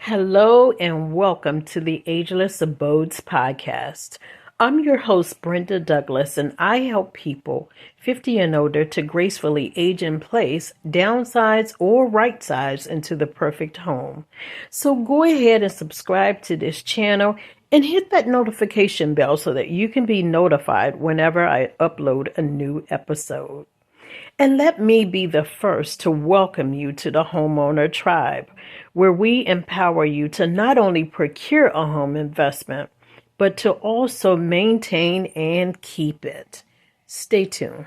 Hello and welcome to the Ageless Abodes Podcast. I'm your host, Brenda Douglas, and I help people 50 and older to gracefully age in place, downsize, or right size into the perfect home. So go ahead and subscribe to this channel and hit that notification bell so that you can be notified whenever I upload a new episode. And let me be the first to welcome you to the homeowner tribe, where we empower you to not only procure a home investment, but to also maintain and keep it. Stay tuned.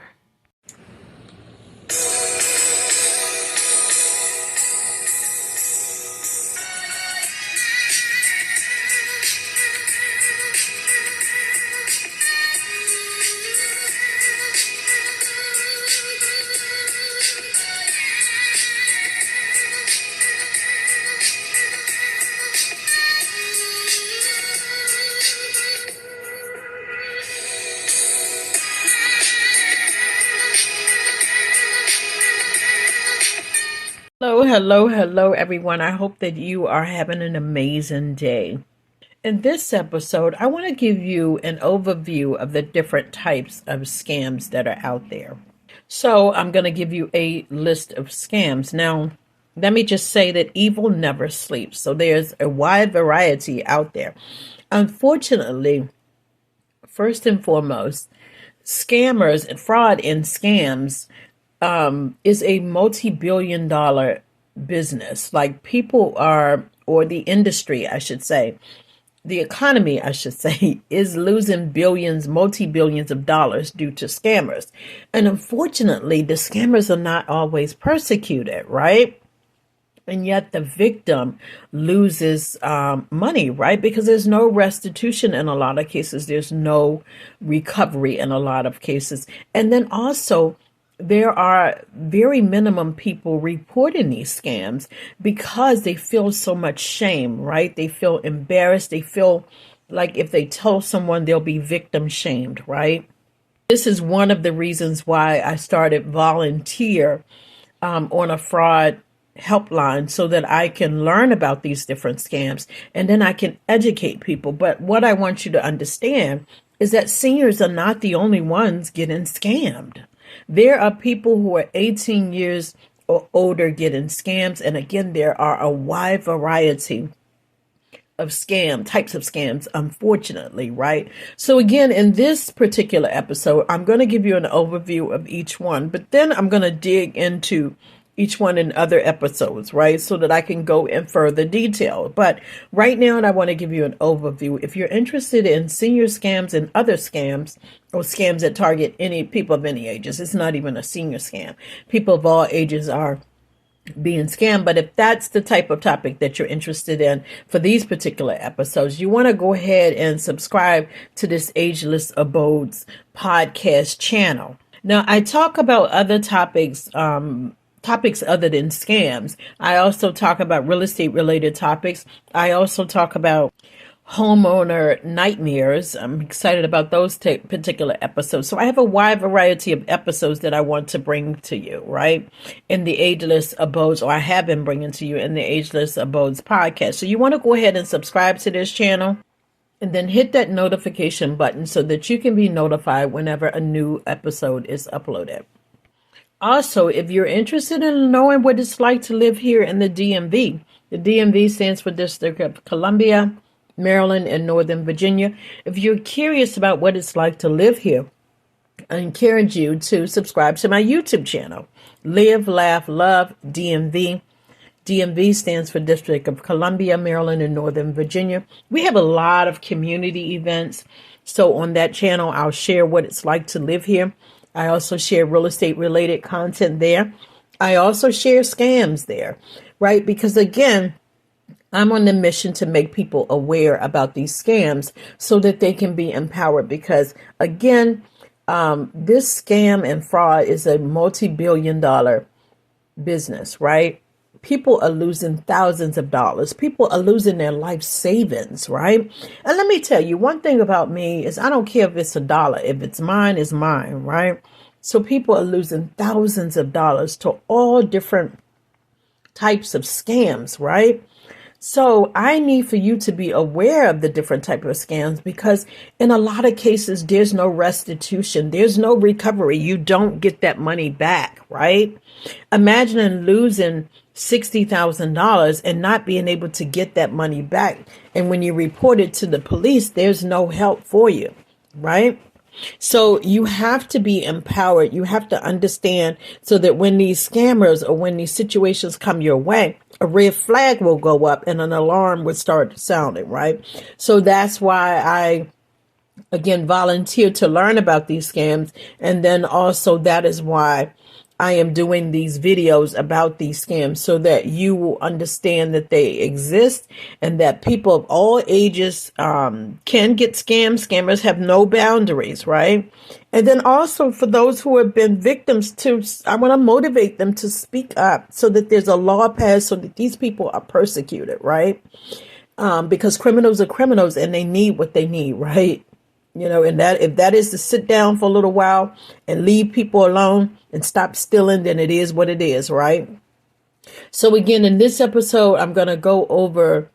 Hello, everyone. I hope that you are having an amazing day. In this episode, I want to give you an overview of the different types of scams that are out there. So I'm going to give you a list of scams. Now, let me just say that evil never sleeps. So there's a wide variety out there. Unfortunately, first and foremost, scammers and fraud in scams is a multi-billion-dollar business. Like people are, or the industry, I should say, the economy, I should say, is losing billions, multi-billions of dollars due to scammers. And unfortunately, the scammers are not always persecuted, right? And yet the victim loses money, right? Because there's no restitution in a lot of cases. There's no recovery in a lot of cases. And then also, there are very minimum people reporting these scams because they feel so much shame, right? They feel embarrassed. They feel like if they tell someone, they'll be victim shamed, right? This is one of the reasons why I started volunteer on a fraud helpline so that I can learn about these different scams and then I can educate people. But what I want you to understand is that seniors are not the only ones getting scammed. There are people who are 18 years or older getting scams. And again, there are a wide variety of types of scams, unfortunately, right? So again, in this particular episode, I'm going to give you an overview of each one, but then I'm going to dig into each one in other episodes, right? So that I can go in further detail. But right now, I want to give you an overview. If you're interested in senior scams and other scams, or scams that target any people of any ages, it's not even a senior scam. People of all ages are being scammed. But if that's the type of topic that you're interested in for these particular episodes, you want to go ahead and subscribe to this Ageless Abodes podcast channel. Now, I talk about other topics other than scams. I also talk about real estate related topics. I also talk about homeowner nightmares. I'm excited about those particular episodes. So I have a wide variety of episodes that I want to bring to you, right? In the Ageless Abodes, or I have been bringing to you in the Ageless Abodes podcast. So you want to go ahead and subscribe to this channel and then hit that notification button so that you can be notified whenever a new episode is uploaded. Also, if you're interested in knowing what it's like to live here in the DMV stands for District of Columbia, Maryland, and Northern Virginia. If you're curious about what it's like to live here, I encourage you to subscribe to my YouTube channel, Live, Laugh, Love, DMV. DMV stands for District of Columbia, Maryland, and Northern Virginia. We have a lot of community events. So on that channel, I'll share what it's like to live here. I also share real estate related content there. I also share scams there, right? Because again, I'm on the mission to make people aware about these scams so that they can be empowered. Because again, this scam and fraud is a multi-billion-dollar business, right? People are losing thousands of dollars. People are losing their life savings, right? And let me tell you, one thing about me is I don't care if it's a dollar. If it's mine, it's mine, right? So people are losing thousands of dollars to all different types of scams, right? So I need for you to be aware of the different type of scams, because in a lot of cases, there's no restitution. There's no recovery. You don't get that money back, right? Imagine losing $60,000 and not being able to get that money back. And when you report it to the police, there's no help for you, right? So you have to be empowered. You have to understand so that when these scammers or when these situations come your way, a red flag will go up and an alarm will start sounding, right? So that's why I, again, volunteer to learn about these scams. And then also that is why I am doing these videos about these scams, so that you will understand that they exist and that people of all ages can get scammed. Scammers have no boundaries, right? And then also for those who have been victims too, I want to motivate them to speak up so that there's a law passed so that these people are persecuted, right? Because criminals are criminals and they need what they need, right? You know, and that if that is to sit down for a little while and leave people alone and stop stealing, then it is what it is, right? So again, in this episode, I'm going to go over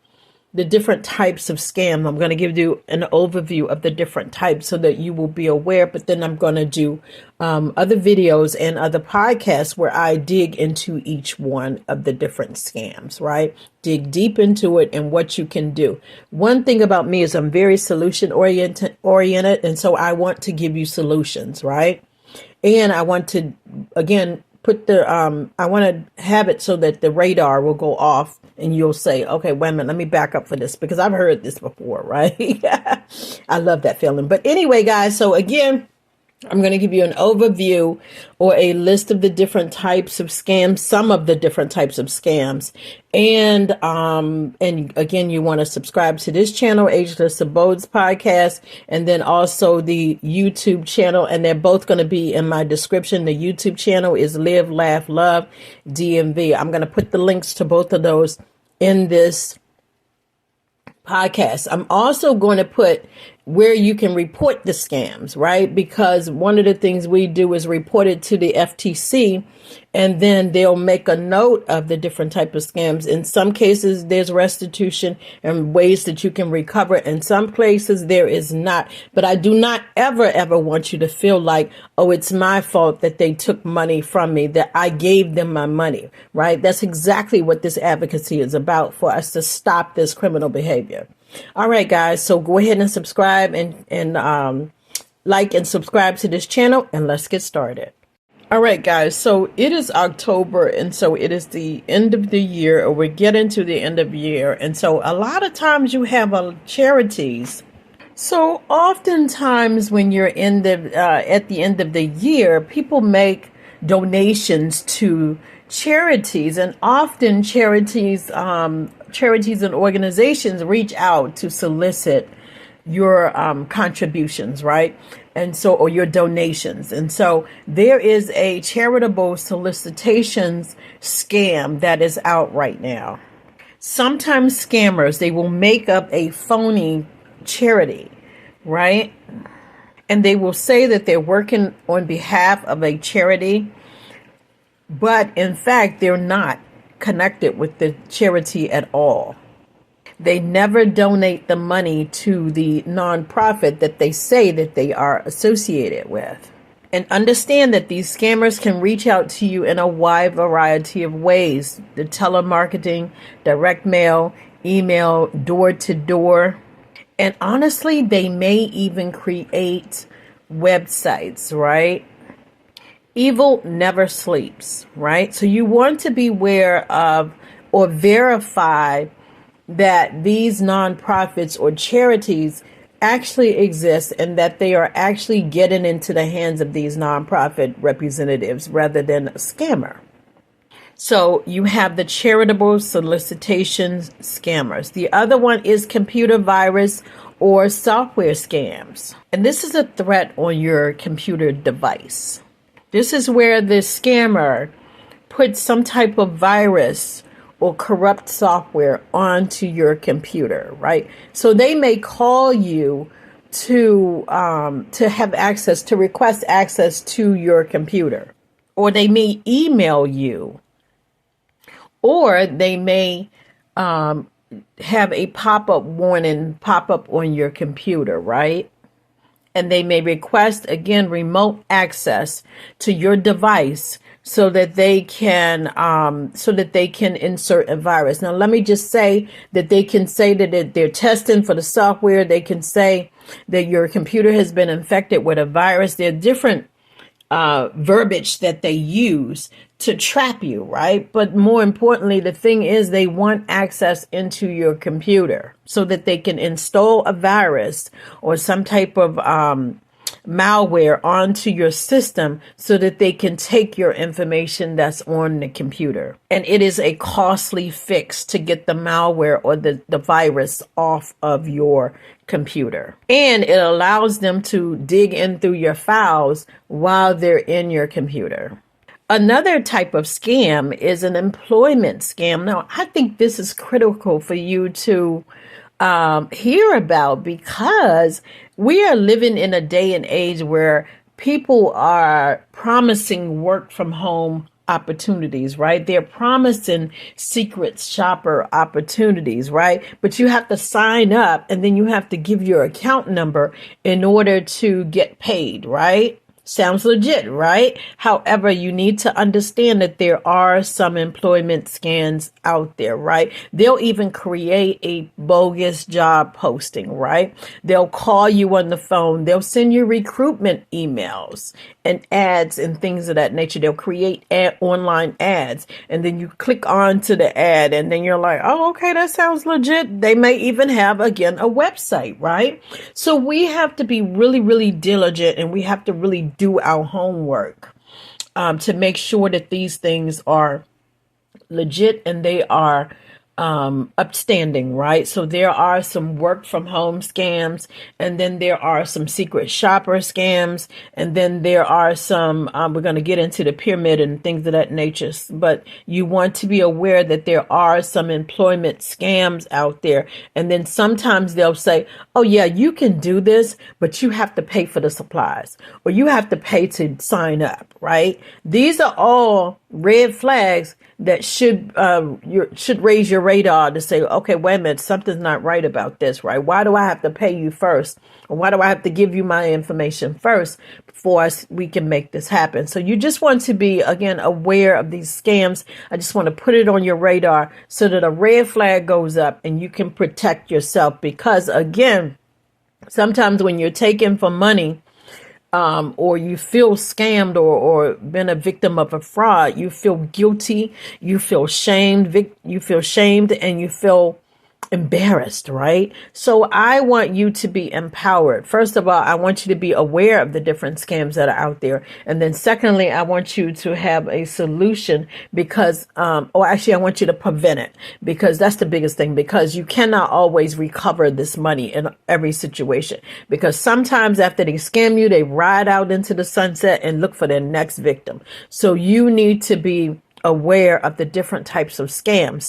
the different types of scam. I'm going to give you an overview of the different types so that you will be aware. But then I'm going to do other videos and other podcasts where I dig into each one of the different scams, right? Dig deep into it and what you can do. One thing about me is I'm very solution oriented. And so I want to give you solutions, right? And I want to, again, put the, I want to have it so that the radar will go off and you'll say, okay, wait a minute, let me back up for this because I've heard this before, right? I love that feeling. But anyway, guys, so again, I'm going to give you an overview or a list of the different types of scams, some of the different types of scams. And again, you want to subscribe to this channel, Ageless Abodes Podcast, and then also the YouTube channel. And they're both going to be in my description. The YouTube channel is Live, Laugh, Love, DMV. I'm going to put the links to both of those in this podcast. I'm also going to put where you can report the scams, right? Because one of the things we do is report it to the FTC, and then they'll make a note of the different type of scams. In some cases, there's restitution and ways that you can recover. In some places, there is not. But I do not ever want you to feel like, oh, it's my fault that they took money from me, that I gave them my money, right? That's exactly what this advocacy is about, for us to stop this criminal behavior. All right, guys. So go ahead and subscribe and like and subscribe to this channel, and let's get started. All right, guys. So it is October, and so it is the end of the year, or we're getting to the end of the year. And so a lot of times you have charities. So oftentimes when you're in the at the end of the year, people make donations to charities, and often charities and organizations reach out to solicit your contributions, right? And so, or your donations. And so there is a charitable solicitations scam that is out right now. Sometimes scammers, they will make up a phony charity, right? And they will say that they're working on behalf of a charity, but in fact, they're not connected with the charity at all. They never donate the money to the nonprofit that they say that they are associated with. And understand that these scammers can reach out to you in a wide variety of ways. The telemarketing, direct mail, email, door to door. And honestly, they may even create websites, right? Evil never sleeps, right? So you want to be aware of or verify that these nonprofits or charities actually exist and that they are actually getting into the hands of these nonprofit representatives rather than a scammer. So you have the charitable solicitations scammers. The other one is computer virus or software scams. And this is a threat on your computer device. This is where the scammer puts some type of virus or corrupt software onto your computer, right? So they may call you to have access, to request access to your computer, or they may email you, or they may have a pop-up warning pop up on your computer, right? And they may request, again, remote access to your device so that they can insert a virus. Now, let me just say that they can say that they're testing for the software. They can say that your computer has been infected with a virus. There are different verbiage that they use to trap you, right? But more importantly, the thing is they want access into your computer so that they can install a virus or some type of malware onto your system so that they can take your information that's on the computer. And it is a costly fix to get the malware or the virus off of your computer. And it allows them to dig in through your files while they're in your computer. Another type of scam is an employment scam. Now, I think this is critical for you to hear about because we are living in a day and age where people are promising work from home opportunities, right? They're promising secret shopper opportunities, right? But you have to sign up and then you have to give your account number in order to get paid, right? Sounds legit, right? However, you need to understand that there are some employment scams out there, right? They'll even create a bogus job posting, right? They'll call you on the phone. They'll send you recruitment emails and ads and things of that nature. They'll create online ads and then you click on to the ad and then you're like, oh, okay, that sounds legit. They may even have, again, a website, right? So we have to be really, really diligent and we have to really do our homework to make sure that these things are legit and they are upstanding, right? So there are some work from home scams, and then there are some secret shopper scams, and then there are some, we're going to get into the pyramid and things of that nature, but you want to be aware that there are some employment scams out there. And then sometimes they'll say, oh yeah, you can do this, but you have to pay for the supplies, or you have to pay to sign up, right? These are all red flags that should raise your radar to say, okay, wait a minute, something's not right about this, right? Why do I have to pay you first? Or why do I have to give you my information first before we can make this happen? So you just want to be, again, aware of these scams. I just want to put it on your radar so that a red flag goes up and you can protect yourself. Because, again, sometimes when you're taking for money, or you feel scammed or been a victim of a fraud, you feel guilty, you feel shamed, and you feel embarrassed, right? So I want you to be empowered. First of all, I want you to be aware of the different scams that are out there. And then secondly, I want you to have a solution because, I want you to prevent it, because that's the biggest thing, because you cannot always recover this money in every situation, because sometimes after they scam you, they ride out into the sunset and look for their next victim. So you need to be aware of the different types of scams.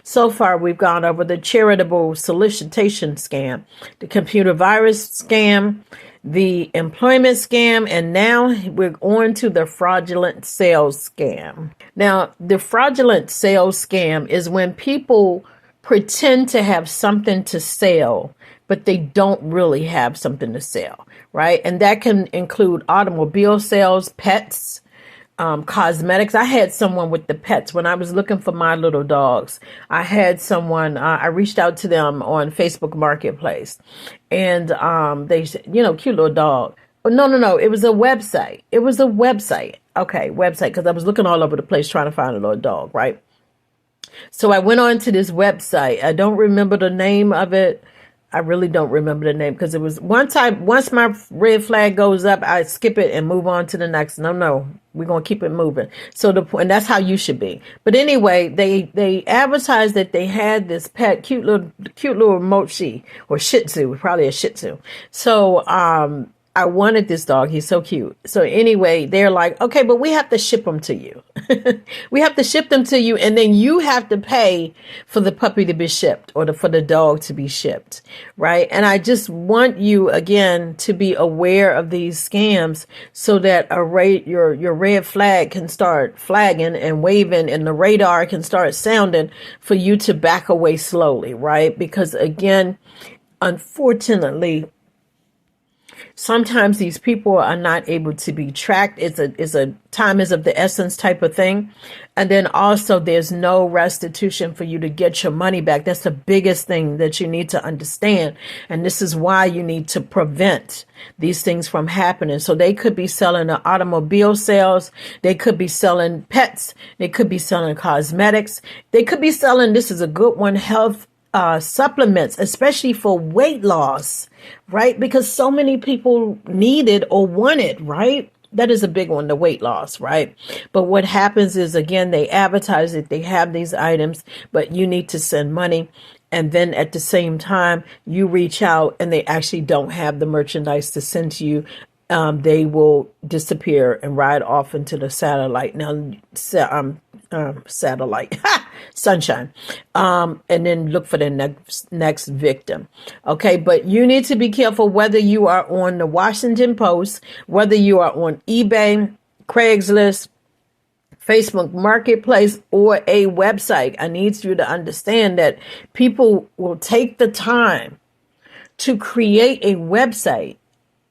So far we've gone over the charitable solicitation scam, the computer virus scam, the employment scam, and now we're on to the fraudulent sales scam. Now, the fraudulent sales scam is when people pretend to have something to sell, but they don't really have something to sell, right? And that can include automobile sales, pets, cosmetics. I had someone with the pets when I was looking for my little dogs. I had someone, I reached out to them on Facebook Marketplace, and they said, cute little dog. Oh, no. It was a website. Okay, website, because I was looking all over the place trying to find a little dog, right? So I went on to this website. I don't remember the name of it. I really don't remember the name, because it was once my red flag goes up, I skip it and move on to the next. No, we're going to keep it moving. And that's how you should be. But anyway, they advertised that they had this pet, cute little mochi or Shih Tzu, probably a Shih Tzu. So, I wanted this dog. He's so cute. So anyway, they're like, okay, but we have to ship them to you. We have to ship them to you. And then you have to pay for the puppy to be shipped or for the dog to be shipped. Right. And I just want you, again, to be aware of these scams so that your red flag can start flagging and waving and the radar can start sounding for you to back away slowly. Right. Because again, unfortunately, sometimes these people are not able to be tracked. It's a time is of the essence type of thing. And then also there's no restitution for you to get your money back. That's the biggest thing that you need to understand. And this is why you need to prevent these things from happening. So they could be selling automobile sales. They could be selling pets. They could be selling cosmetics. They could be selling, this is a good one, health supplements, especially for weight loss, right? Because so many people need it or want it, right? That is a big one, the weight loss, right? But what happens is, again, they advertise it, they have these items, but you need to send money. And then at the same time, you reach out and they actually don't have the merchandise to send to you. They will disappear and ride off into the satellite. Now, satellite, sunshine, and then look for the next victim. Okay, but you need to be careful whether you are on the Washington Post, whether you are on eBay, Craigslist, Facebook Marketplace, or a website. I need you to understand that people will take the time to create a website.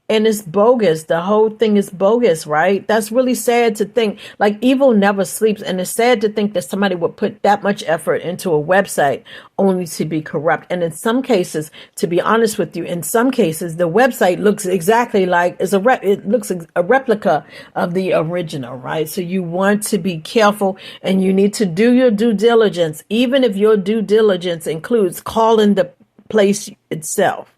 And it's bogus. The whole thing is bogus, right? That's really sad to think. Like, evil never sleeps. And it's sad to think that somebody would put that much effort into a website only to be corrupt. And in some cases, to be honest with you, in some cases, the website looks exactly like it looks a replica of the original, right? So you want to be careful and you need to do your due diligence, even if your due diligence includes calling the place itself.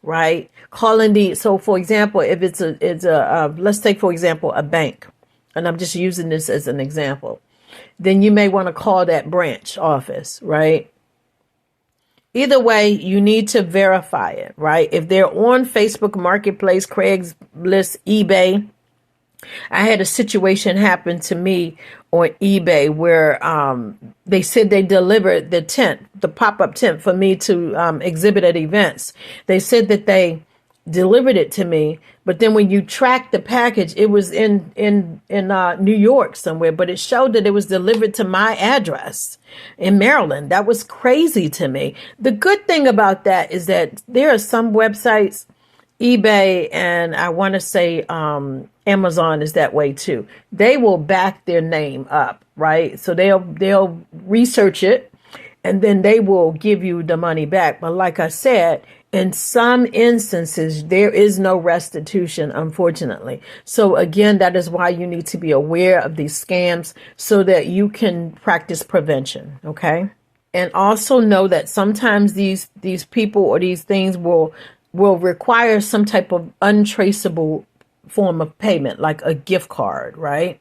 Right? So for example, if it's let's take, for example, a bank, and I'm just using this as an example, then you may want to call that branch office, right? Either way, you need to verify it, right? If they're on Facebook Marketplace, Craigslist, eBay. I had a situation happen to me on eBay where they said they delivered the pop-up tent for me to exhibit at events. They said that they delivered it to me, but then when you track the package, it was in New York somewhere, but it showed that it was delivered to my address in Maryland. That was crazy to me. The good thing about that is that there are some websites, eBay, and I want to say Amazon is that way too. They will back their name up, right? So they'll research it and then they will give you the money back. But like I said, in some instances, there is no restitution, unfortunately. So again, that is why you need to be aware of these scams so that you can practice prevention. Okay. And also know that sometimes these people or these things will require some type of untraceable form of payment, like a gift card, right?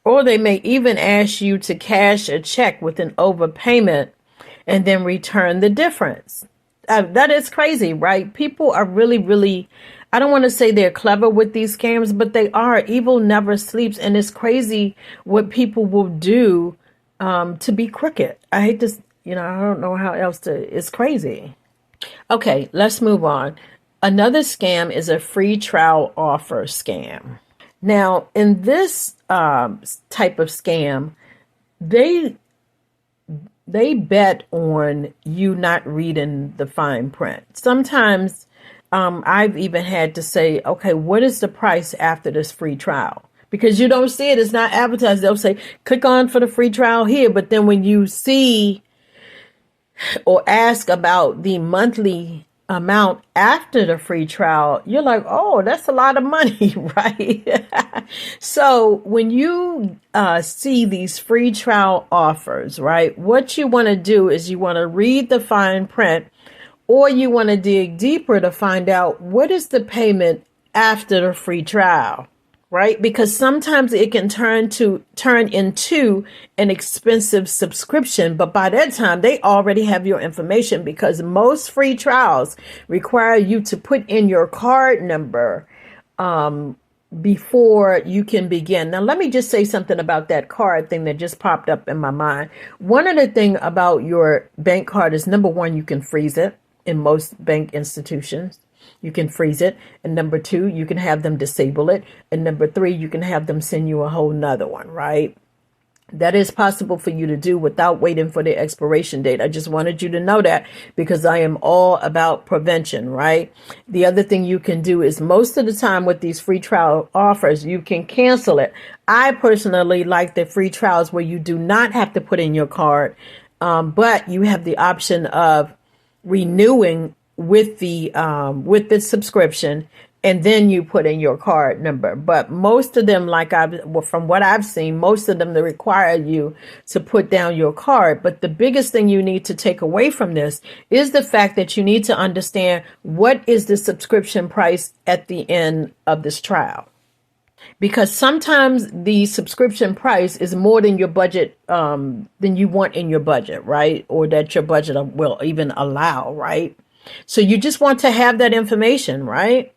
Or they may even ask you to cash a check with an overpayment and then return the difference. That is crazy, right? People are really, really, I don't want to say they're clever with these scams, but they are. Evil never sleeps. And it's crazy what people will do to be crooked. I hate this, I don't know how else it's crazy. Okay, let's move on. Another scam is a free trial offer scam. Now, in this type of scam, they bet on you not reading the fine print. Sometimes I've even had to say, okay, what is the price after this free trial? Because you don't see it. It's not advertised. They'll say, click on for the free trial here. But then when you see or ask about the monthly amount after the free trial, you're like, oh, that's a lot of money, right? So when you see these free trial offers, right, what you want to do is you want to read the fine print, or you want to dig deeper to find out what is the payment after the free trial. right? Because sometimes it can turn into an expensive subscription, but by that time they already have your information, because most free trials require you to put in your card number before you can begin. Now, let me just say something about that card thing that just popped up in my mind. One of the things about your bank card is, number one, you can freeze it in most bank institutions. You can freeze it. And number two, you can have them disable it. And number three, you can have them send you a whole nother one, right? That is possible for you to do without waiting for the expiration date. I just wanted you to know that, because I am all about prevention, right? The other thing you can do is, most of the time with these free trial offers, you can cancel it. I personally like the free trials where you do not have to put in your card, but you have the option of renewing with the subscription, and then you put in your card number. But most of them, from what I've seen, most of them, they require you to put down your card. But the biggest thing you need to take away from this is the fact that you need to understand what is the subscription price at the end of this trial. Because sometimes the subscription price is more than your budget, than you want in your budget, right? Or that your budget will even allow, right? So you just want to have that information, right?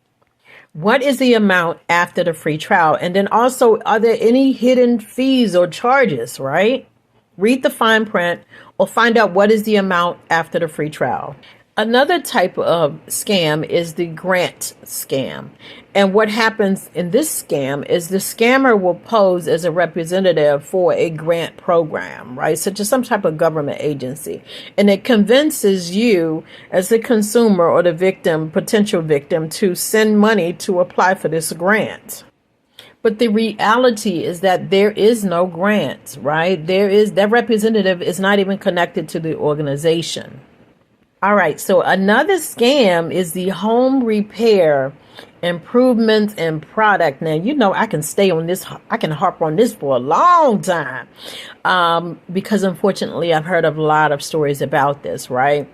What is the amount after the free trial? And then also, are there any hidden fees or charges, right? Read the fine print or find out what is the amount after the free trial. Another type of scam is the grant scam. And what happens in this scam is the scammer will pose as a representative for a grant program, right? Such as some type of government agency. And it convinces you as the consumer or the victim, potential victim, to send money to apply for this grant. But the reality is that there is no grant, right? That representative is not even connected to the organization. All right, so another scam is the home repair, improvements, and product. Now, I can stay on this. I can harp on this for a long time, because unfortunately, I've heard of a lot of stories about this, right?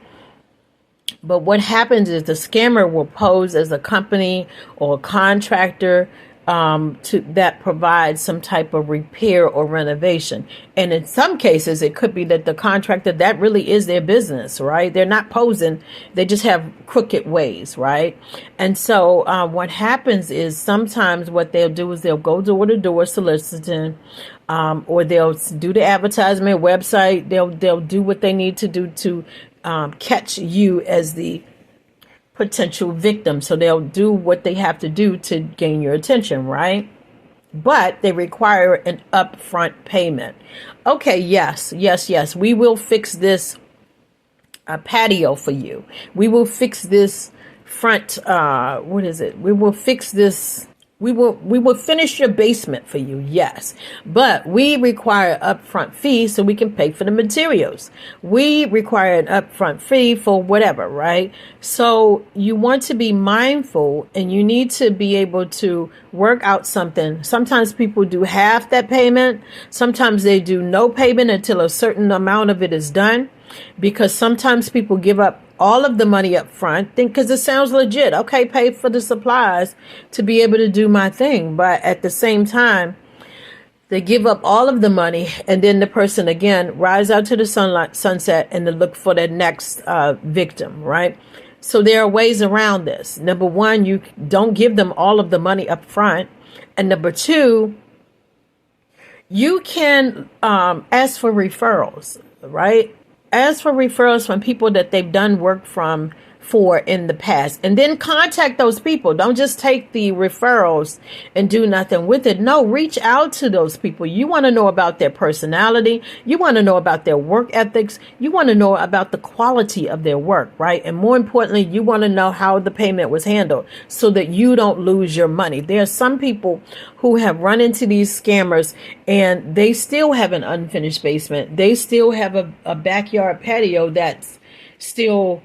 But what happens is the scammer will pose as a company or a contractor that provides some type of repair or renovation. And in some cases, it could be that the contractor, that really is their business, right? They're not posing. They just have crooked ways, right? And so what happens is, sometimes what they'll do is they'll go door to door soliciting, or they'll do the advertisement website. They'll do what they need to do to catch you as the potential victim. So they'll do what they have to do to gain your attention, right? But they require an upfront payment. Okay, yes. We will fix this patio for you. We will fix this front, We will fix this. We will finish your basement for you, yes. But we require upfront fee so we can pay for the materials. We require an upfront fee for whatever, right? So you want to be mindful, and you need to be able to work out something. Sometimes people do half that payment. Sometimes they do no payment until a certain amount of it is done, because sometimes people give up all of the money up front, because it sounds legit. Okay, pay for the supplies to be able to do my thing. But at the same time, they give up all of the money, and then the person again rides out to the sunset and to look for their next victim, right? So there are ways around this. Number one, you don't give them all of the money up front. And number two, you can ask for referrals, right? Ask for referrals from people that they've done work for in the past, and then contact those people. Don't just take the referrals and do nothing with it. No, reach out to those people. You want to know about their personality. You want to know about their work ethics. You want to know about the quality of their work, right? And more importantly, you want to know how the payment was handled so that you don't lose your money. There are some people who have run into these scammers and they still have an unfinished basement. They still have a backyard patio that's still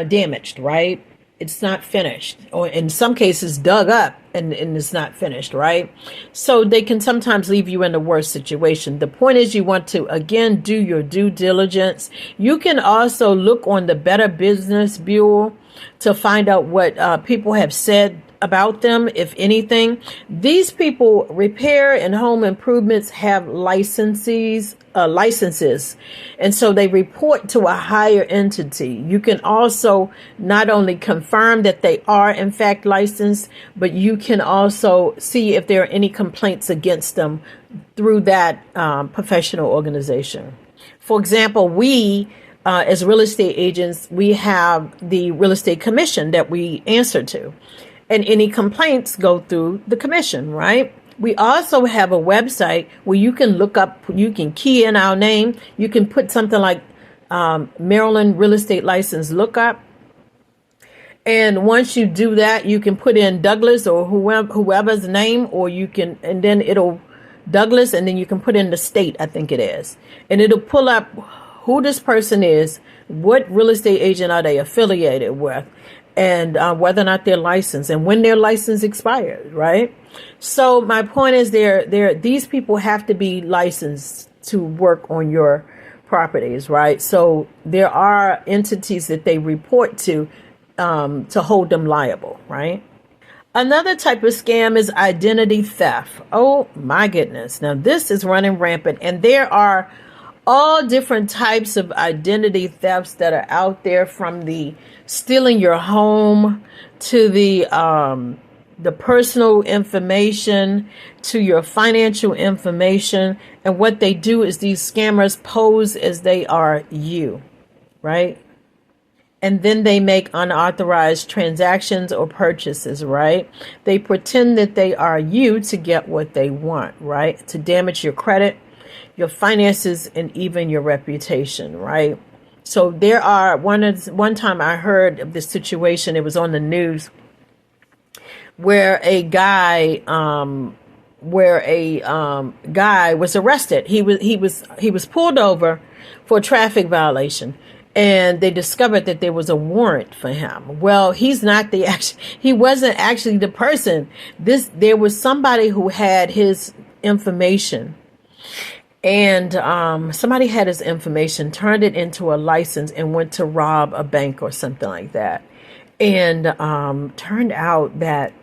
damaged, right? It's not finished, or in some cases dug up and it's not finished, right? So they can sometimes leave you in the worst situation. The point is, you want to, again, do your due diligence. You can also look on the Better Business Bureau to find out what people have said about them, if anything. These people, repair and home improvements, have licenses, and so they report to a higher entity. You can also not only confirm that they are in fact licensed, but you can also see if there are any complaints against them through that professional organization. For example, we as real estate agents, we have the real estate commission that we answer to, and any complaints go through the commission, right? We also have a website where you can look up, you can key in our name. You can put something like Maryland Real Estate License Lookup. And once you do that, you can put in Douglas or whoever's name, or you can, and then it'll Douglas, and then you can put in the state, I think it is. And it'll pull up who this person is, what real estate agent are they affiliated with, and whether or not they're licensed, and when their license expires, right? So my point is, these people have to be licensed to work on your properties, right? So there are entities that they report to hold them liable, right? Another type of scam is identity theft. Oh my goodness. Now this is running rampant, and there are all different types of identity thefts that are out there, from the stealing your home to the personal information to your financial information. And what they do is these scammers pose as they are you, right? And then they make unauthorized transactions or purchases, right? They pretend that they are you to get what they want, right? To damage your credit, your finances, and even your reputation, right? So there are one time I heard of this situation. It was on the news where a guy was arrested. He was pulled over for a traffic violation, and they discovered that there was a warrant for him. Well, he wasn't actually the person. There was somebody who had his information. And somebody had his information, turned it into a license, and went to rob a bank or something like that. And turned out that,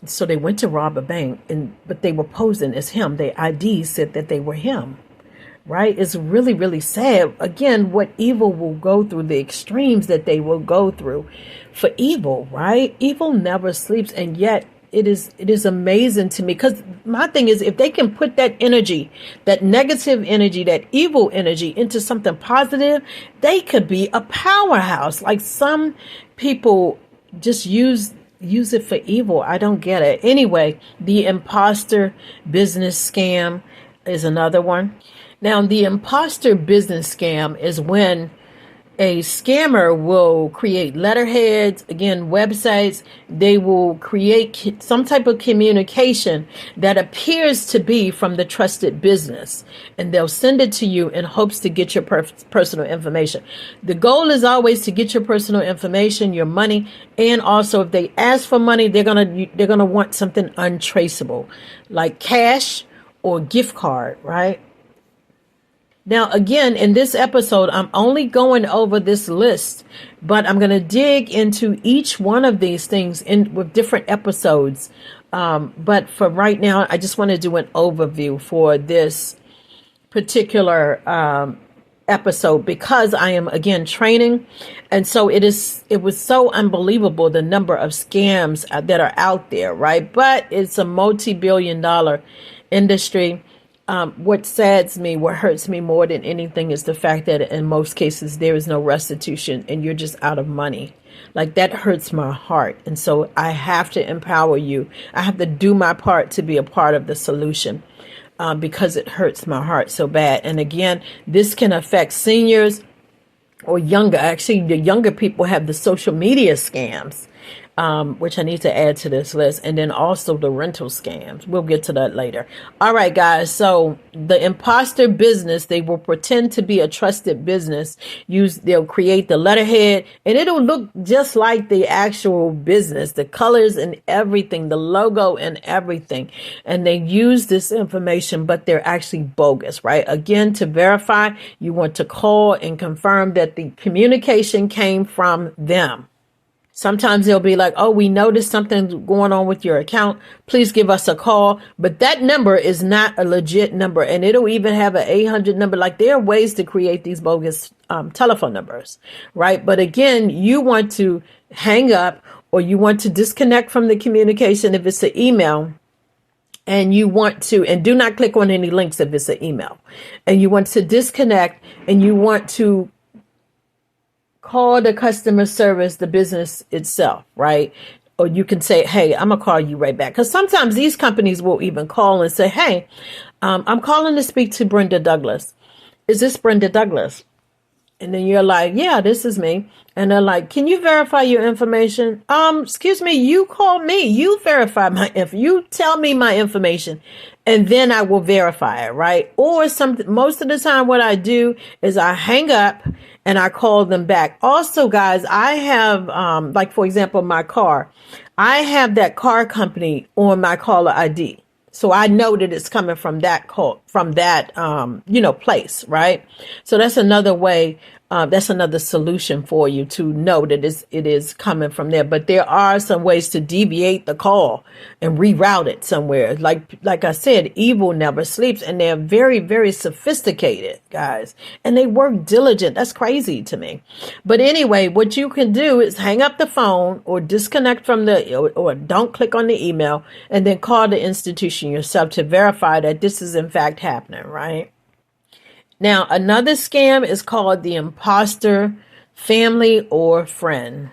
so they went to rob a bank, but they were posing as him. Their ID said that they were him, right? It's really, really sad. Again, what evil will go through, the extremes that they will go through for evil, right? Evil never sleeps, and yet it is amazing to me, because my thing is, if they can put that energy, that negative energy, that evil energy into something positive, they could be a powerhouse. Like, some people just use it for evil. I don't get it. Anyway, the imposter business scam is another one. Now, the imposter business scam is when a scammer will create letterheads, again, websites. They will create some type of communication that appears to be from the trusted business, and they'll send it to you in hopes to get your personal information. The goal is always to get your personal information, your money, and also if they ask for money, they're gonna want something untraceable, like cash or gift card, right? Now, again, in this episode, I'm only going over this list, but I'm going to dig into each one of these things with different episodes. But for right now, I just want to do an overview for this particular episode, because I am, again, training. And so it was so unbelievable, the number of scams that are out there, right? But it's a multi-billion-dollar industry. What saddens me, what hurts me more than anything, is the fact that in most cases there is no restitution and you're just out of money. Like, that hurts my heart. And so I have to empower you. I have to do my part to be a part of the solution, because it hurts my heart so bad. And again, this can affect seniors or younger. Actually, the younger people have the social media scams, which I need to add to this list. And then also the rental scams. We'll get to that later. All right, guys. So the imposter business, they will pretend to be a trusted business. They'll create the letterhead, and it'll look just like the actual business, the colors and everything, the logo and everything. And they use this information, but they're actually bogus, right? Again, to verify, you want to call and confirm that the communication came from them. Sometimes they'll be like, oh, we noticed something's going on with your account. Please give us a call. But that number is not a legit number. And it'll even have an 800 number. Like, there are ways to create these bogus telephone numbers, right? But again, you want to hang up, or you want to disconnect from the communication if it's an email. And you want to, and do not click on any links if it's an email. And you want to disconnect, and you want to call the customer service, the business itself, right? Or you can say, hey, I'm going to call you right back. Because sometimes these companies will even call and say, hey, I'm calling to speak to Brenda Douglas. Is this Brenda Douglas? And then you're like, yeah, this is me. And they're like, can you verify your information? Excuse me, you call me, you verify my you tell me my information, and then I will verify it, right? Or most of the time what I do is I hang up and I call them back. Also, guys, I have, like, for example, my car, I have that car company on my caller ID. So I know that it's coming from that call, from that, place, right? So that's another way. That's another solution for you to know that it is coming from there. But there are some ways to deviate the call and reroute it somewhere. Like I said, evil never sleeps, and they're very, very sophisticated, guys, and they work diligent. That's crazy to me. But anyway, what you can do is hang up the phone, or disconnect from or don't click on the email, and then call the institution yourself to verify that this is in fact happening, right? Now, another scam is called the imposter family or friend.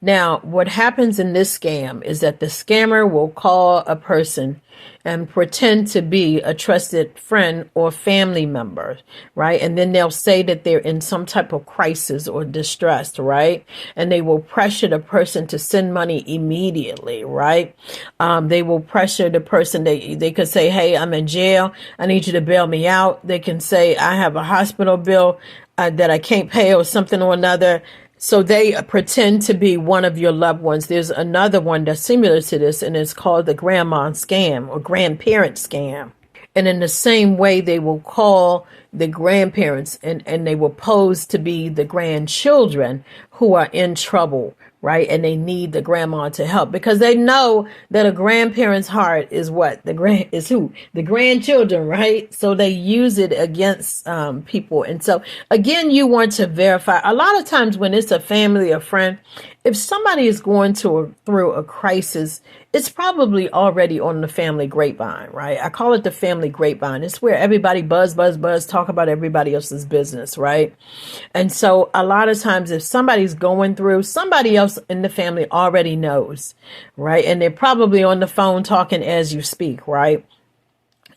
Now, what happens in this scam is that the scammer will call a person and pretend to be a trusted friend or family member, right? And then they'll say that they're in some type of crisis or distress, right? And they will pressure the person to send money immediately, right? They will pressure the person. They could say, hey, I'm in jail. I need you to bail me out. They can say, I have a hospital bill that I can't pay, or something or another. So they pretend to be one of your loved ones. There's another one that's similar to this, and it's called the grandma scam or grandparent scam. And in the same way, they will call the grandparents and they will pose to be the grandchildren who are in trouble, right? And they need the grandma to help, because they know that a grandparent's heart is what? The grandchildren, right? So they use it against people. And so again, you want to verify. A lot of times when it's a family or friend, if somebody is going through a crisis, it's probably already on the family grapevine, right? I call it the family grapevine. It's where everybody buzz, talk about everybody else's business, right? And so a lot of times if somebody's going through, somebody else in the family already knows, right? And they're probably on the phone talking as you speak, right?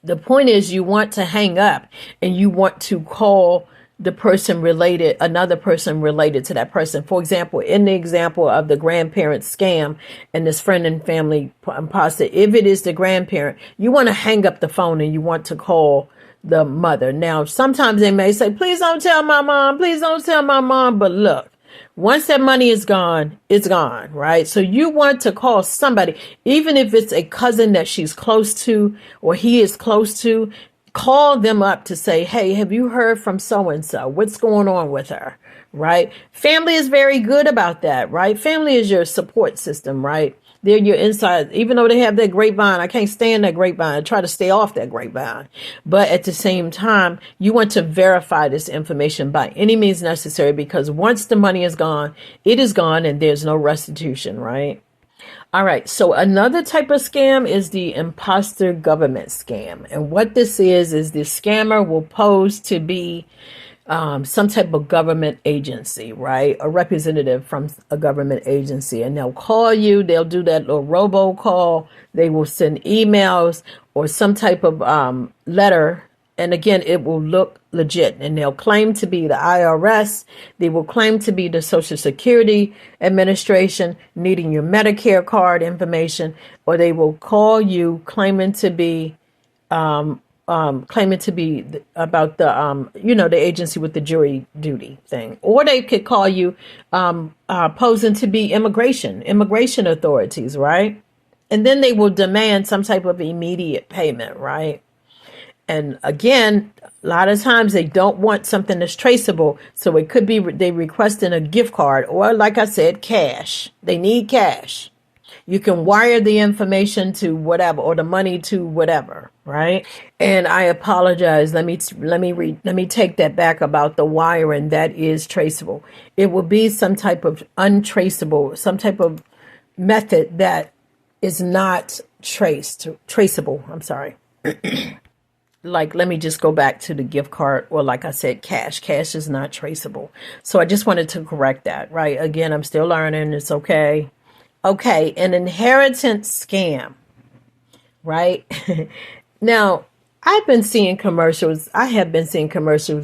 The point is, you want to hang up and you want to call the person related, another person related to that person. For example, in the example of the grandparent scam and this friend and family imposter, if it is the grandparent, you want to hang up the phone and you want to call the mother. Now, sometimes they may say, please don't tell my mom, please don't tell my mom. But look, once that money is gone, it's gone, right? So you want to call somebody, even if it's a cousin that she's close to or he is close to. Call them up to say, hey, have you heard from so-and-so? What's going on with her, right? Family is very good about that, right? Family is your support system, right? They're your inside. Even though they have that grapevine, I can't stand that grapevine. I try to stay off that grapevine. But at the same time, you want to verify this information by any means necessary, because once the money is gone, it is gone and there's no restitution, right? All right. So another type of scam is the imposter government scam. And what this is the scammer will pose to be some type of government agency, right? A representative from a government agency. And they'll call you. They'll do that little robocall. They will send emails or some type of letter. And again, it will look legit, and they'll claim to be the IRS. They will claim to be the Social Security Administration, needing your Medicare card information, or they will call you claiming to be about the the agency with the jury duty thing, or they could call you posing to be immigration authorities, right? And then they will demand some type of immediate payment, right? And again, a lot of times they don't want something that's traceable. So it could be they requesting a gift card or, like I said, cash. They need cash. You can wire the information to whatever, or the money to whatever, right? And I apologize. Let me take that back about the wiring. That is traceable. It will be some type of untraceable, some type of method that is not traceable. I'm sorry. Like, let me just go back to the gift card, or like I said, cash. Cash is not traceable. So I just wanted to correct that, right? Again, I'm still learning. It's okay. Okay, an inheritance scam, right? Now, I have been seeing commercials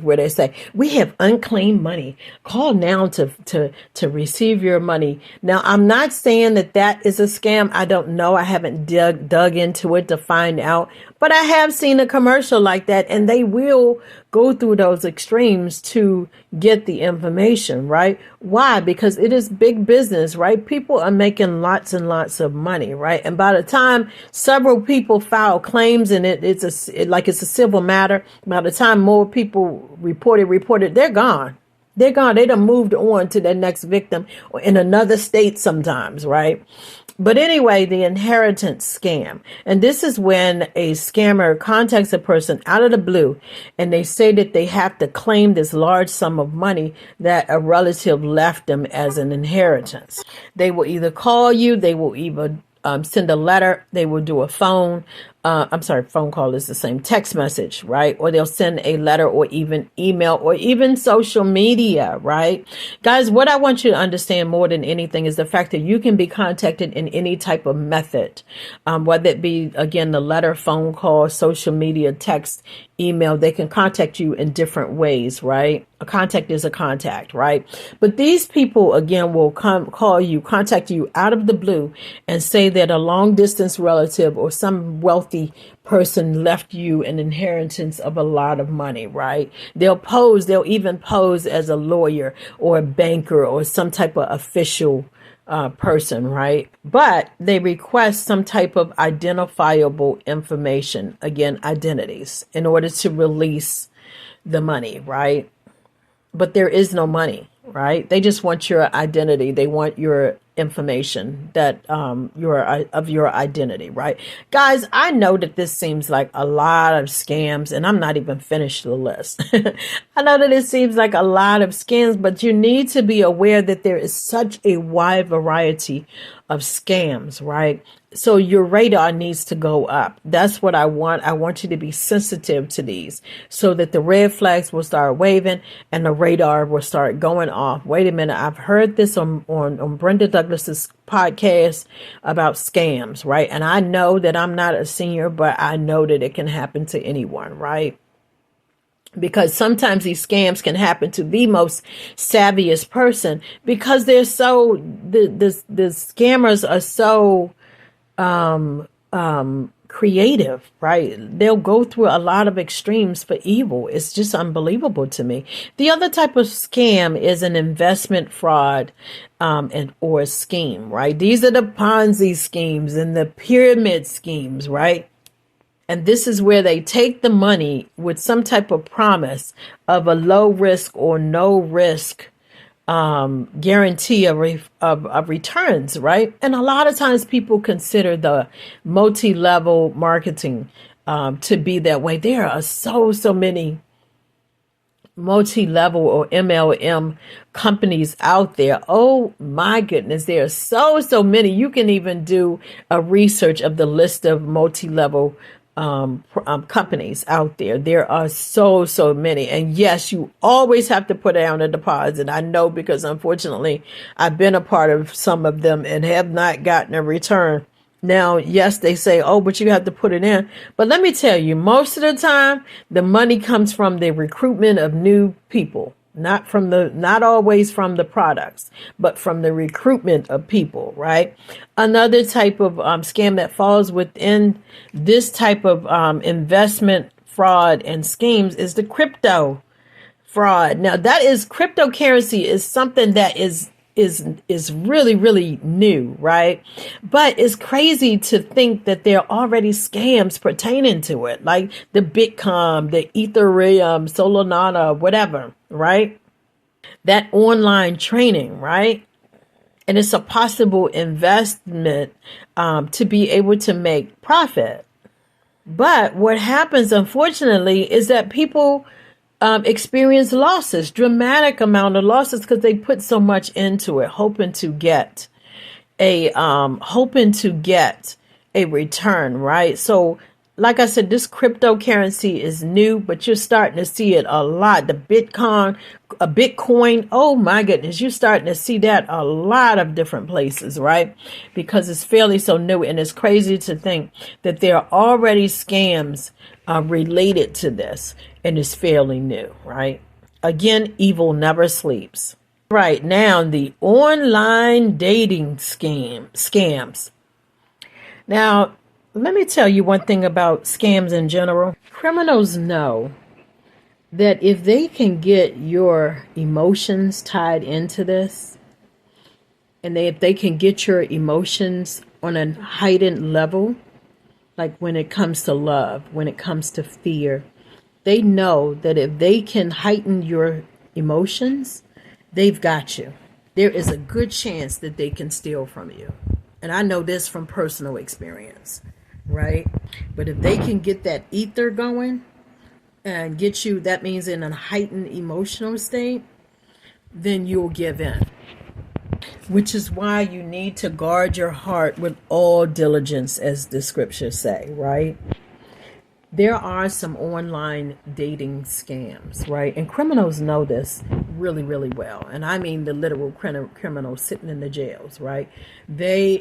where they say, we have unclaimed money. Call now to receive your money. Now, I'm not saying that is a scam. I don't know. I haven't dug into it to find out. But I have seen a commercial like that, and they will go through those extremes to get the information, right? Why? Because it is big business, right? People are making lots and lots of money, right? And by the time several people file claims, and it's a civil matter, by the time more people reported, they're gone. They're gone. They done moved on to their next victim, or in another state sometimes, right? But anyway, the inheritance scam. And this is when a scammer contacts a person out of the blue, and they say that they have to claim this large sum of money that a relative left them as an inheritance. They will either call you, they will either send a letter, they will do a phone call is the same, text message, right? Or they'll send a letter, or even email, or even social media, right? Guys, what I want you to understand more than anything is the fact that you can be contacted in any type of method, whether it be, again, the letter, phone call, social media, text, email. They can contact you in different ways, right? A contact is a contact, right? But these people, again, will contact you out of the blue and say that a long distance relative or some wealthy person left you an inheritance of a lot of money, right? They'll even pose as a lawyer or a banker or some type of official person, right? But they request some type of identifiable information, again, identities, in order to release the money, right? But there is no money, right? They just want your identity. They want your information that your identity, right? Guys, I know that this seems like a lot of scams, and I'm not even finished the list. I know that it seems like a lot of scams, but you need to be aware that there is such a wide variety of scams, right? So your radar needs to go up. That's what I want. I want you to be sensitive to these so that the red flags will start waving and the radar will start going off. Wait a minute. I've heard this on Brenda Douglas's podcast about scams, right? And I know that I'm not a senior, but I know that it can happen to anyone, right? Because sometimes these scams can happen to the most savviest person, because they're so, the scammers are so creative, right? They'll go through a lot of extremes for evil. It's just unbelievable to me. The other type of scam is an investment fraud or a scheme, right? These are the Ponzi schemes and the pyramid schemes, right? And this is where they take the money with some type of promise of a low risk or no risk guarantee of returns, right? And a lot of times people consider the multi-level marketing to be that way. There are so many multi-level or MLM companies out there. Oh my goodness, there are so many. You can even do a research of the list of multi-level companies out there. There are so many. And yes, you always have to put down a deposit. I know, because unfortunately I've been a part of some of them and have not gotten a return. Now, yes, they say, oh, but you have to put it in. But let me tell you, most of the time, the money comes from the recruitment of new people. Not always from the products, but from the recruitment of people, right? Another type of scam that falls within this type of investment fraud and schemes is the crypto fraud. Now, that is, cryptocurrency is something that is is really, really new, right? But it's crazy to think that there are already scams pertaining to it, like the Bitcoin, the Ethereum, Solana, whatever, right? That online training, right? And it's a possible investment to be able to make profit. But what happens, unfortunately, is that people experience losses, dramatic amount of losses, because they put so much into it, hoping to get a return, right? So, like I said, this cryptocurrency is new, but you're starting to see it a lot. The Bitcoin, oh my goodness, you're starting to see that a lot of different places, right? Because it's fairly so new, and it's crazy to think that there are already scams related to this, and it's fairly new, right? Again, evil never sleeps. Right now, the online dating scams. Now, let me tell you one thing about scams in general. Criminals know that if they can get your emotions tied into this, and if they can get your emotions on a heightened level, like when it comes to love, when it comes to fear, they know that if they can heighten your emotions, they've got you. There is a good chance that they can steal from you. And I know this from personal experience, right? But if they can get that ether going and get you, that means in a heightened emotional state, then you'll give in. Which is why you need to guard your heart with all diligence, as the scriptures say, right? There are some online dating scams, right? And criminals know this really, really well. And I mean the literal criminals sitting in the jails, right?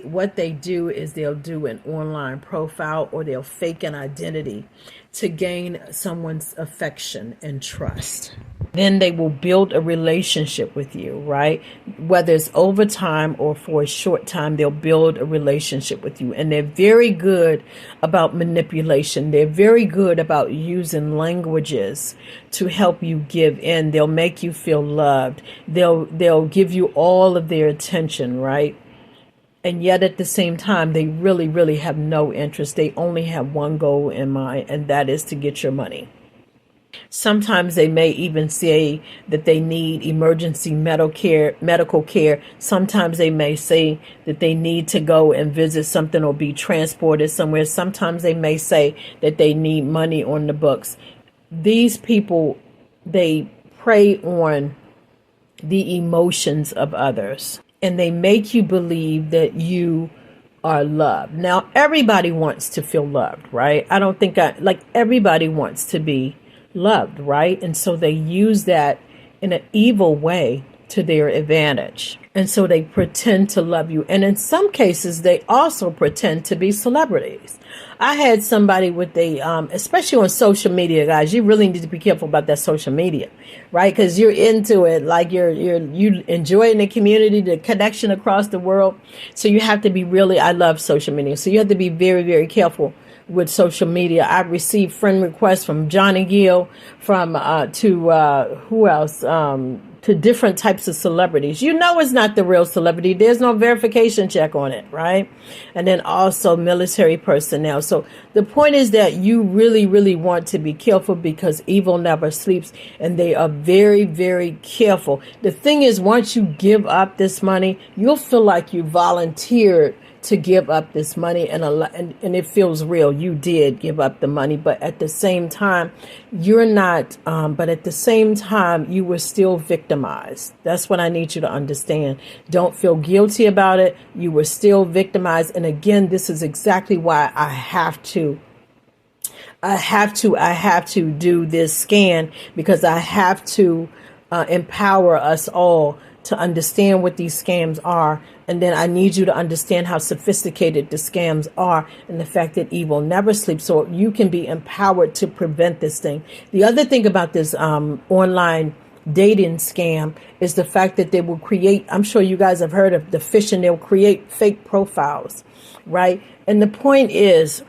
What they do is they'll do an online profile, or they'll fake an identity to gain someone's affection and trust. Then they will build a relationship with you, right? Whether it's over time or for a short time, they'll build a relationship with you. And they're very good about manipulation. They're very good about using languages to help you give in. They'll make you feel loved. They'll give you all of their attention, right? And yet at the same time, they really, really have no interest. They only have one goal in mind, and that is to get your money. Sometimes they may even say that they need emergency medical care. Sometimes they may say that they need to go and visit something or be transported somewhere. Sometimes they may say that they need money on the books. These people, they prey on the emotions of others, and they make you believe that you are loved. Now, everybody wants to feel loved, right? I don't think everybody wants to be loved, right? And so they use that in an evil way to their advantage. And so they pretend to love you. And in some cases, they also pretend to be celebrities. I had somebody with especially on social media, guys, you really need to be careful about that social media, right? Because you're into it, like you enjoying the community, the connection across the world. So you have to be I love social media. So you have to be very, very careful with social media. I've received friend requests from Johnny Gill, who else? To different types of celebrities. You know it's not the real celebrity. There's no verification check on it, right? And then also military personnel. So the point is that you really, really want to be careful, because evil never sleeps, and they are very, very careful. The thing is, once you give up this money, you'll feel like you volunteered to give up this money, and it feels real. You did give up the money, but at the same time, you're not. But at the same time, you were still victimized. That's what I need you to understand. Don't feel guilty about it. You were still victimized, and again, this is exactly why I have to do this scan, because I have to empower us all to understand what these scams are. And then I need you to understand how sophisticated the scams are, and the fact that evil never sleeps, so you can be empowered to prevent this thing. The other thing about this online dating scam is the fact that they will create, I'm sure you guys have heard of the phishing, they'll create fake profiles, right? And the point is,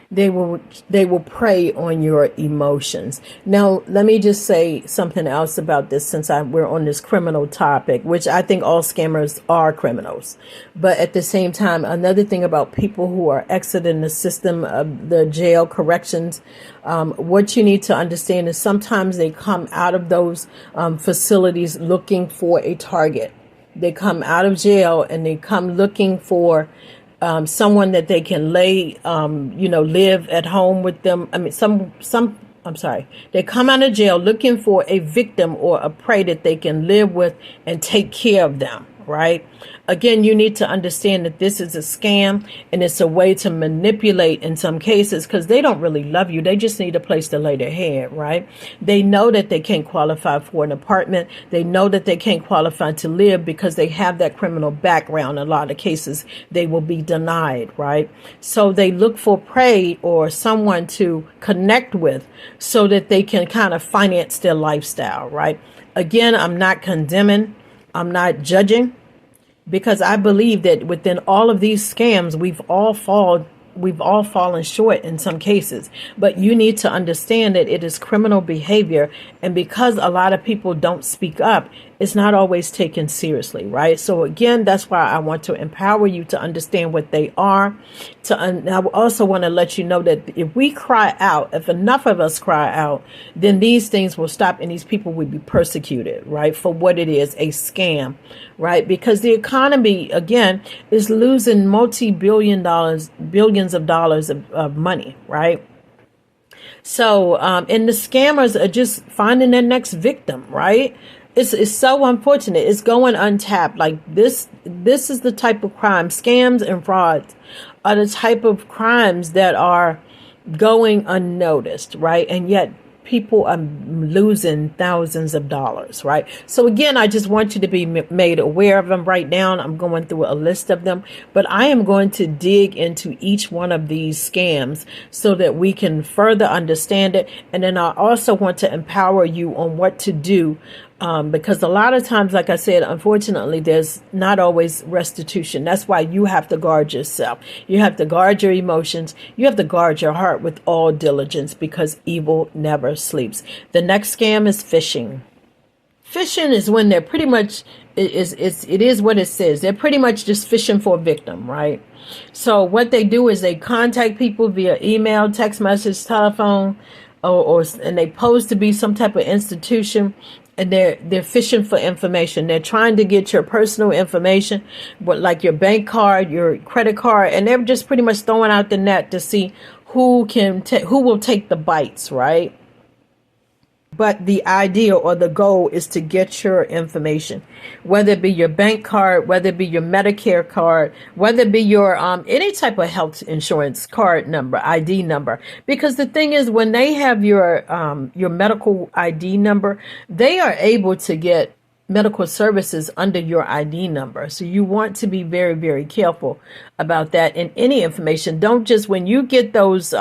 They will prey on your emotions. Now, let me just say something else about this, since we're on this criminal topic, which I think all scammers are criminals. But at the same time, another thing about people who are exiting the system of the jail corrections, what you need to understand is sometimes they come out of those facilities looking for a target. They come out of jail and they come looking for someone that they can live at home with them. I mean, they come out of jail looking for a victim or a prey that they can live with and take care of them, right? Again, you need to understand that this is a scam, and it's a way to manipulate in some cases, because they don't really love you. They just need a place to lay their head, right? They know that they can't qualify for an apartment. They know that they can't qualify to live because they have that criminal background. In a lot of cases, they will be denied, right? So they look for prey or someone to connect with so that they can kind of finance their lifestyle, right? Again, I'm not condemning. I'm not judging, because I believe that within all of these scams, we've all fallen short in some cases. But you need to understand that it is criminal behavior. And because a lot of people don't speak up, it's not always taken seriously, right? So again, that's why I want to empower you to understand what they are. I also want to let you know that if we cry out, if enough of us cry out, then these things will stop and these people will be persecuted, right? For what it is, a scam, right? Because the economy, again, is losing billions of dollars of money, right? So, and the scammers are just finding their next victim, right? It's so unfortunate. It's going untapped. Like this is the type of crime. Scams and frauds are the type of crimes that are going unnoticed, right? And yet people are losing thousands of dollars, right? So again, I just want you to be made aware of them. Right now, I'm going through a list of them, but I am going to dig into each one of these scams so that we can further understand it. And then I also want to empower you on what to do. Because a lot of times, like I said, unfortunately, there's not always restitution. That's why you have to guard yourself. You have to guard your emotions. You have to guard your heart with all diligence, because evil never sleeps. The next scam is phishing. Phishing is when they're pretty much, it is what it says. They're pretty much just fishing for a victim, right? So what they do is they contact people via email, text message, telephone, and they pose to be some type of institution. And they're fishing for information. They're trying to get your personal information, but like your bank card, your credit card, and they're just pretty much throwing out the net to see who will take the bites, right? But the idea or the goal is to get your information, whether it be your bank card, whether it be your Medicare card, whether it be your any type of health insurance card number, ID number. Because the thing is, when they have your medical ID number, they are able to get medical services under your ID number. So you want to be very, very careful about that. And any information, don't just, when you get those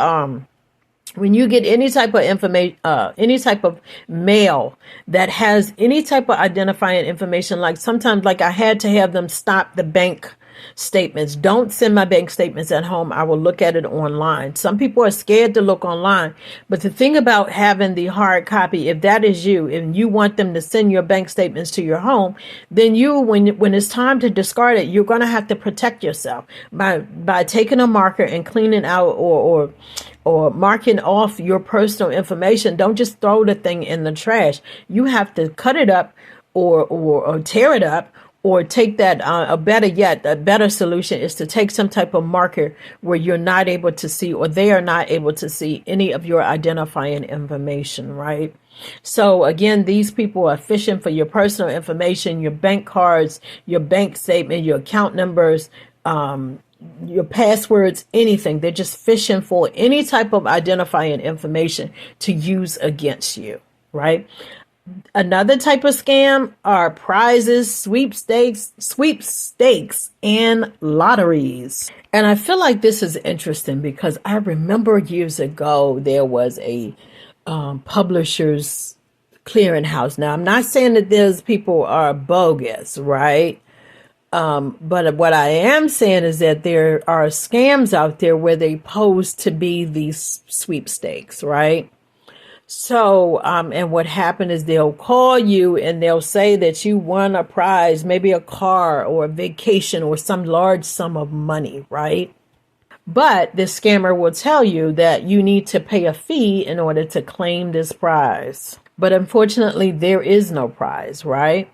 when you get any type of information, any type of mail that has any type of identifying information, like sometimes, like I had to have them stop the bank statements. Don't send my bank statements at home. I will look at it online. Some people are scared to look online. But the thing about having the hard copy, if that is you, and you want them to send your bank statements to your home, then you, when it's time to discard it, you're going to have to protect yourself by taking a marker and cleaning out or marking off your personal information. Don't just throw the thing in the trash. You have to cut it up or tear it up, or take that, a better solution is to take some type of marker where you're not able to see, or they are not able to see any of your identifying information, right? So again, these people are fishing for your personal information, your bank cards, your bank statement, your account numbers, your passwords, anything. They're just fishing for any type of identifying information to use against you, right? Another type of scam are prizes, sweepstakes, and lotteries. And I feel like this is interesting because I remember years ago there was a publisher's clearinghouse. Now, I'm not saying that those people are bogus, right? But what I am saying is that there are scams out there where they pose to be these sweepstakes, right? So, and what happened is they'll call you and they'll say that you won a prize, maybe a car or a vacation or some large sum of money, right? But this scammer will tell you that you need to pay a fee in order to claim this prize. But unfortunately, there is no prize, right?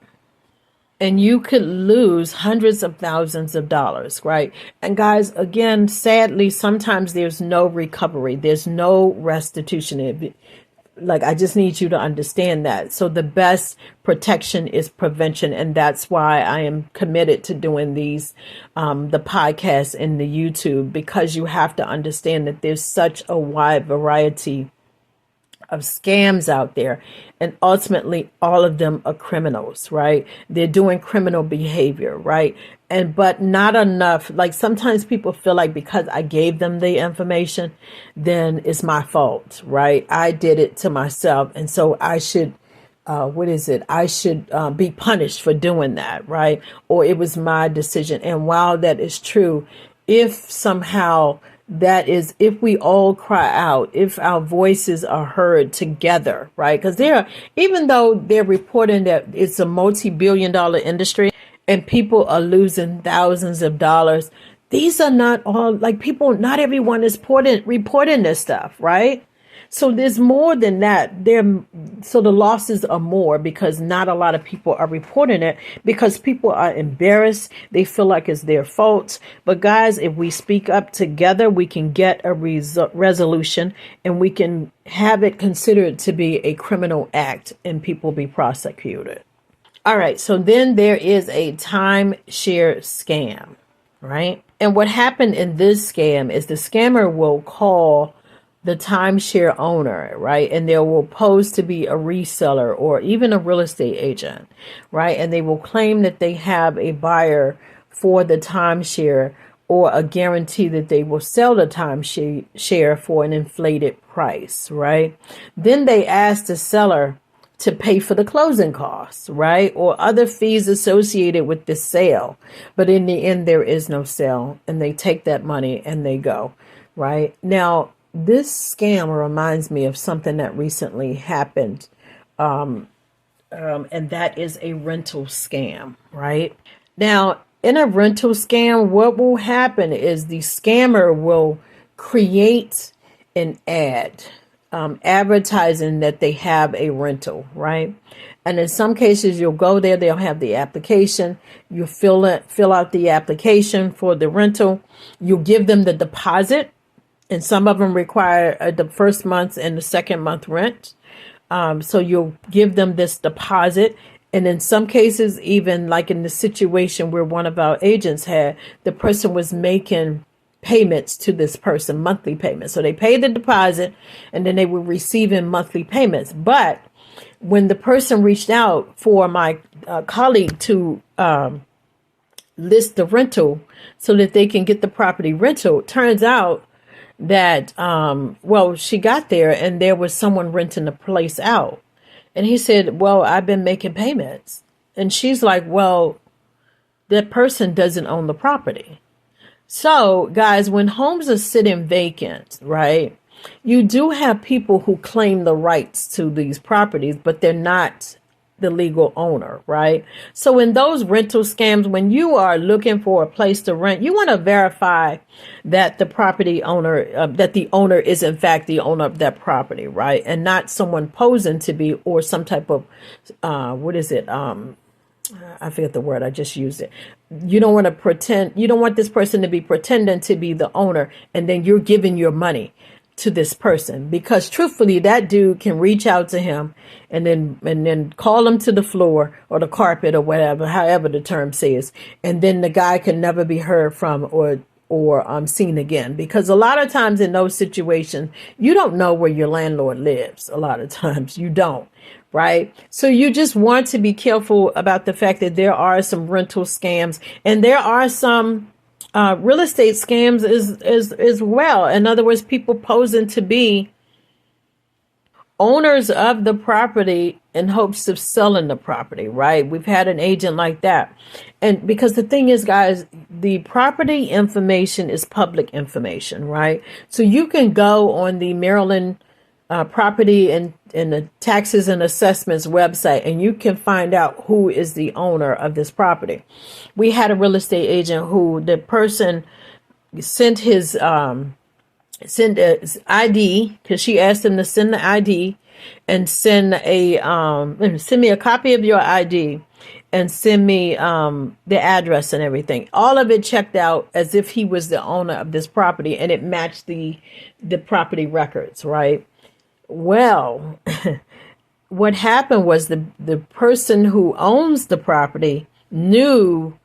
And you could lose hundreds of thousands of dollars, right? And guys, again, sadly, sometimes there's no recovery. There's no restitution. Like, I just need you to understand that. So the best protection is prevention. And that's why I am committed to doing these, the podcast and the YouTube, because you have to understand that there's such a wide variety of scams out there. And ultimately, all of them are criminals, right? They're doing criminal behavior, right? But not enough. Like, sometimes people feel like because I gave them the information, then it's my fault, right? I did it to myself. And so I should, I should be punished for doing that, right? Or it was my decision. And while that is true, if somehow if we all cry out, if our voices are heard together, right? Because even though they're reporting that it's a multi-billion-dollar industry and people are losing thousands of dollars, these are not all, like, people, not everyone is reporting this stuff, right? So there's more than that. So the losses are more because not a lot of people are reporting it because people are embarrassed. They feel like it's their fault. But guys, if we speak up together, we can get a resolution and we can have it considered to be a criminal act and people be prosecuted. All right. So then there is a timeshare scam, right? And what happened in this scam is the scammer will call the timeshare owner, right? And they will pose to be a reseller or even a real estate agent, right? And they will claim that they have a buyer for the timeshare or a guarantee that they will sell the timeshare for an inflated price, right? Then they ask the seller to pay for the closing costs, right? Or other fees associated with the sale. But in the end, there is no sale and they take that money and they go, right? Now, this scam reminds me of something that recently happened, and that is a rental scam, right? Now, in a rental scam, what will happen is the scammer will create an ad, advertising that they have a rental, right? And in some cases, you'll go there, they'll have the application, you fill out the application for the rental, you give them the deposit. And some of them require the first month and the second month rent. So you'll give them this deposit. And in some cases, even like in the situation where one of our agents had, the person was making payments to this person, monthly payments. So they paid the deposit and then they were receiving monthly payments. But when the person reached out for my colleague to list the rental so that they can get the property rental, turns out that, she got there and there was someone renting the place out. And he said, well, I've been making payments. And she's like, well, that person doesn't own the property. So, guys, when homes are sitting vacant, right, you do have people who claim the rights to these properties, but they're not the legal owner, right? So in those rental scams, when you are looking for a place to rent, you want to verify that the property owner, that the owner is in fact the owner of that property, right? And not someone posing to be, or some type of, I forget the word, I just used it. You don't want to pretend, you don't want this person to be pretending to be the owner and then you're giving your money to this person, because truthfully, that dude can reach out to him and then call him to the floor or the carpet or whatever, however the term says, and then the guy can never be heard from or seen again. Because a lot of times in those situations, you don't know where your landlord lives. A lot of times you don't, right? So you just want to be careful about the fact that there are some rental scams and there are some real estate scams as well. In other words, people posing to be owners of the property in hopes of selling the property, right? We've had an agent like that. And because the thing is, guys, the property information is public information, right? So you can go on the Maryland property and the taxes and assessments website, and you can find out who is the owner of this property. We had a real estate agent who the person sent his ID, because she asked him to send the ID and send me a copy of your ID and send me the address and everything. All of it checked out as if he was the owner of this property, and it matched the property records, right? Well, what happened was the person who owns the property knew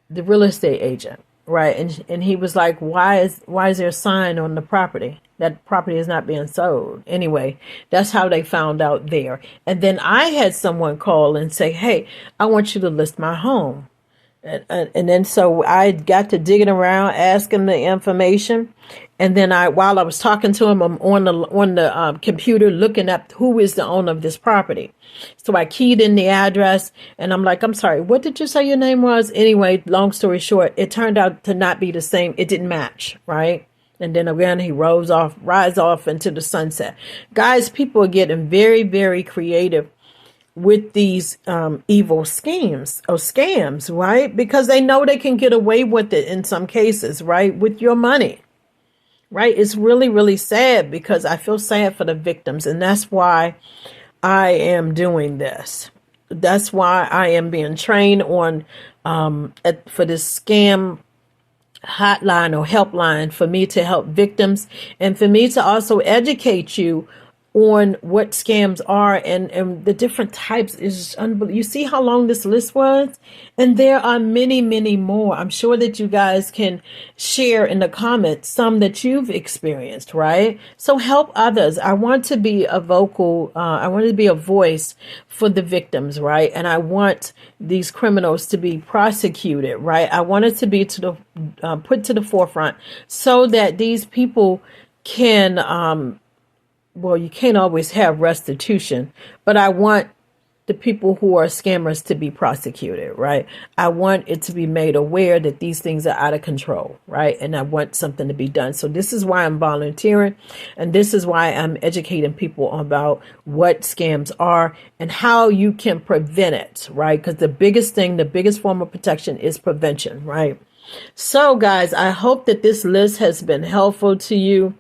the real estate agent, right? And he was like, why is there a sign on the property? That property is not being sold. Anyway, that's how they found out there. And then I had someone call and say, hey, I want you to list my home. And then so I got to digging around, asking the information. And then while I was talking to him, I'm on the computer looking up who is the owner of this property. So I keyed in the address, and I'm like, I'm sorry, what did you say your name was? Anyway, long story short, it turned out to not be the same. It didn't match, right? And then again, he rides off into the sunset. Guys, people are getting very, very creative with these evil schemes or scams, right? Because they know they can get away with it in some cases, right? With your money, right? It's really, really sad, because I feel sad for the victims. And that's why I am doing this. That's why I am being trained on for this scam hotline or helpline, for me to help victims and for me to also educate you on what scams are and the different types. Is unbelievable. You see how long this list was? And there are many, many more. I'm sure that you guys can share in the comments some that you've experienced, right? So help others. I want to be a I want to be a voice for the victims, right? And I want these criminals to be prosecuted, right? I want it to be put to the forefront so that these people can, well, you can't always have restitution, but I want the people who are scammers to be prosecuted, right? I want it to be made aware that these things are out of control, right? And I want something to be done. So this is why I'm volunteering, and this is why I'm educating people about what scams are and how you can prevent it, right? Because the biggest form of protection is prevention, right? So guys, I hope that this list has been helpful to you.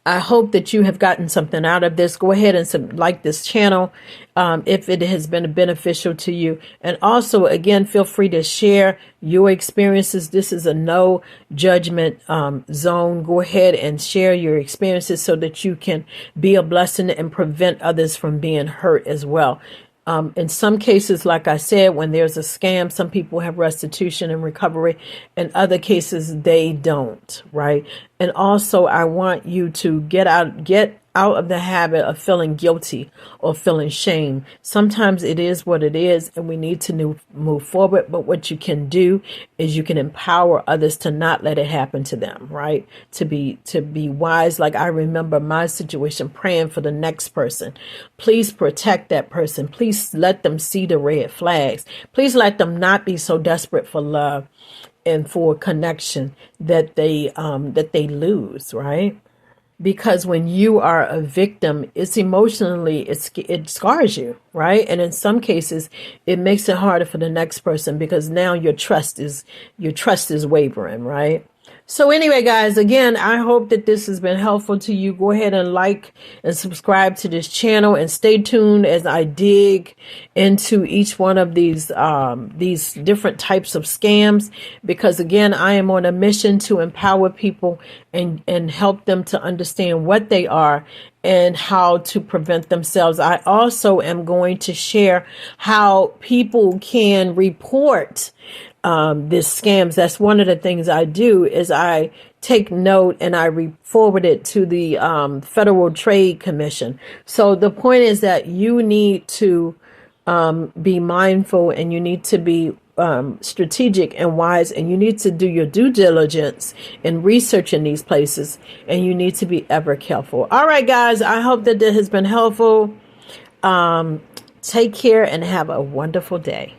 I hope that you have gotten something out of this. Go ahead and like this channel if it has been beneficial to you. And also, again, feel free to share your experiences. This is a no judgment zone. Go ahead and share your experiences so that you can be a blessing and prevent others from being hurt as well. In some cases, like I said, when there's a scam, some people have restitution and recovery. In other cases, they don't, right? And also, I want you to get out of the habit of feeling guilty or feeling shame. Sometimes it is what it is, and we need to move forward. But what you can do is you can empower others to not let it happen to them, right? To be wise. Like I remember my situation, praying for the next person. Please protect that person. Please let them see the red flags. Please let them not be so desperate for love and for connection that they lose, right? Because when you are a victim, it's emotionally, it scars you, right? And in some cases, it makes it harder for the next person because now your trust is wavering, right? So anyway, guys, again, I hope that this has been helpful to you. Go ahead and like and subscribe to this channel and stay tuned as I dig into each one of these different types of scams, because again, I am on a mission to empower people and help them to understand what they are and how to prevent themselves. I also am going to share how people can report this scams. That's one of the things I do is I take note and I forward it to the Federal Trade Commission. So the point is that you need to be mindful and you need to be strategic and wise, and you need to do your due diligence in researching these places, and you need to be ever careful. All right, guys, I hope that this has been helpful. Take care and have a wonderful day.